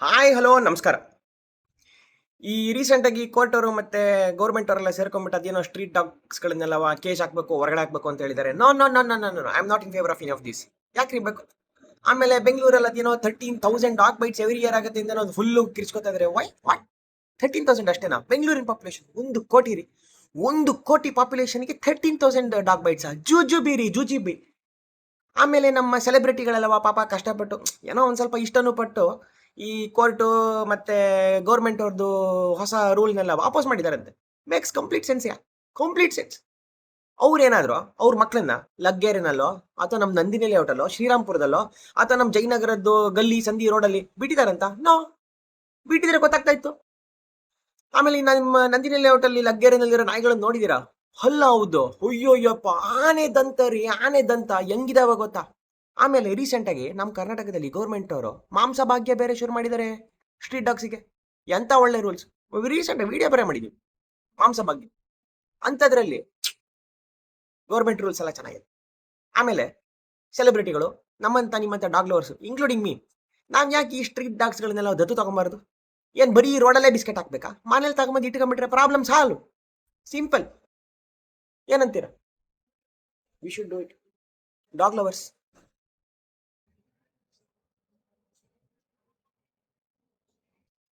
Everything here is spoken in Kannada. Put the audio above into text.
ಹಾಯ್ ಹಲೋ ನಮಸ್ಕಾರ. ಈ ರೀಸೆಂಟಾಗಿ ಕೋರ್ಟ್ ಅವರು ಮತ್ತೆ ಗೌರ್ಮೆಂಟ್ ಅವರೆಲ್ಲ ಸೇರ್ಕೊಂಡ್ಬಿಟ್ಟು ಅದೇನೋ ಸ್ಟ್ರೀಟ್ ಡಾಗ್ಸ್ಗಳನ್ನೆಲ್ಲ ಕೇಸ್ ಹಾಕ್ಬೇಕು, ಹೊರಗಡೆ ಹಾಕ್ಬೇಕು ಅಂತ ಹೇಳಿದ್ದಾರೆ. No no no no no no I am not in favour of any of this. ಯಾಕ್ರಿ ಬೇಕು? ಆಮೇಲೆ ಬೆಂಗಳೂರಲ್ಲಿ ಅದೇನೋ 13,000 ಡಾಗ್ ಬೈಟ್ಸ್ ಎವ್ರಿ ಇಯರ್ ಆಗುತ್ತೆ ಅಂತ ಒಂದು ಫುಲ್ಲು ಕಿರ್ಚ್ಕೊತಾ ಇದಾರೆ. Why what? 13,000 ಅಷ್ಟೇನಾ? ಬೆಂಗಳೂರಿನ ಪಾಪ್ಯುಲೇಷನ್ 1 ಕೋಟಿ ರೀ. 1 ಕೋಟಿ ಪಾಪ್ಯುಲೇಷನ್ಗೆ 13,000 ಡಾಗ್ ಬೈಟ್ಸ್. ಜೂಜುಬಿ ರೀ, ಜೂಜಿಬಿ. ಆಮೇಲೆ ನಮ್ಮ ಸೆಲೆಬ್ರಿಟಿಗಳೆಲ್ಲವ ಪಾಪ ಕಷ್ಟಪಟ್ಟು ಏನೋ ಒಂದು ಸ್ವಲ್ಪ ಇಷ್ಟನೂ ಪಟ್ಟು ಈ ಕೋರ್ಟು ಮತ್ತೆ ಗೌರ್ಮೆಂಟ್ ಅವ್ರದ್ದು ಹೊಸ ರೂಲ್ನೆಲ್ಲ ವಾಪಸ್ ಮಾಡಿದಾರಂತೆ. Makes complete sense. Complete sense. ಅವ್ರೇನಾದ್ರು ಅವ್ರ ಮಕ್ಕಳನ್ನ ಲಗ್ಗೇರಿನಲ್ಲೋ ಅಥವಾ ನಮ್ಮ ನಂದಿನಿ ಲೇಔಟಲ್ಲೋ ಶ್ರೀರಾಮ್ಪುರದಲ್ಲೋ ಅಥವಾ ನಮ್ಮ ಜಯನಗರದ್ದು ಗಲ್ಲಿ ಸಂಧಿ ರೋಡಲ್ಲಿ ಬಿಟ್ಟಿದಾರಂತ? ನೋ. ಬಿಟ್ಟಿದ್ರೆ ಗೊತ್ತಾಗ್ತಾ ಇತ್ತು. ಆಮೇಲೆ ನಮ್ಮ ನಂದಿನಿ ಲೇಔಟಲ್ಲಿ ಲಗ್ಗೇರಿನಲ್ಲಿರೋ ನಾಯಿಗಳನ್ನು ನೋಡಿದೀರಾ? ಅಲ್ಲ ಹೌದು. ಅಯ್ಯೋಯ್ಯಪ್ಪ, ಆನೆ ದಂತ ರೀ, ಆನೆ ದಂತ ಹೆಂಗಿದಾವ ಗೊತ್ತಾ? ಆಮೇಲೆ ರೀಸೆಂಟ್ ಆಗಿ ನಮ್ಮ ಕರ್ನಾಟಕದಲ್ಲಿ ಗೌರ್ಮೆಂಟ್ ಅವರು ಮಾಂಸ ಭಾಗ್ಯ ಬೇರೆ ಶುರು ಮಾಡಿದ್ದಾರೆ ಸ್ಟ್ರೀಟ್ ಡಾಗ್ಸಿಗೆ. ಎಂತ ಒಳ್ಳೆ ರೂಲ್ಸ್. ರೀಸೆಂಟ್ ವಿಡಿಯೋ ಬೇರೆ ಮಾಡಿದ್ವಿ ಮಾಂಸ ಭಾಗ್ಯ ಅಂತದ್ರಲ್ಲಿ. ಗೌರ್ಮೆಂಟ್ ರೂಲ್ಸ್ ಎಲ್ಲ ಚೆನ್ನಾಗಿದೆ. ಆಮೇಲೆ ಸೆಲೆಬ್ರಿಟಿಗಳು ನಮ್ಮಂತ ನಿಮ್ಮಂತ ಡಾಗ್ ಲವರ್ಸ್ ಇನ್ಕ್ಲೂಡಿಂಗ್ ಮೀ, ನಾವ್ ಯಾಕೆ ಈ ಸ್ಟ್ರೀಟ್ ಡಾಗ್ಸ್ಗಳನ್ನೆಲ್ಲ ದತ್ತು ತಗೊಂಬಾರ್ದು? ಏನ್ ಬರೀ ರೋಡಲ್ಲೇ ಬಿಸ್ಕೆಟ್ ಹಾಕ್ಬೇಕಾ? ಮನೇಲಿ ತಗೊಂಬಂದು ಇಟ್ಕೊಂಡ್ಬಿಟ್ರೆ ಪ್ರಾಬ್ಲಮ್ ಸಾಲ್ವ್. ಸಿಂಪಲ್. ಏನಂತೀರಾ? We should do it. Dog lovers.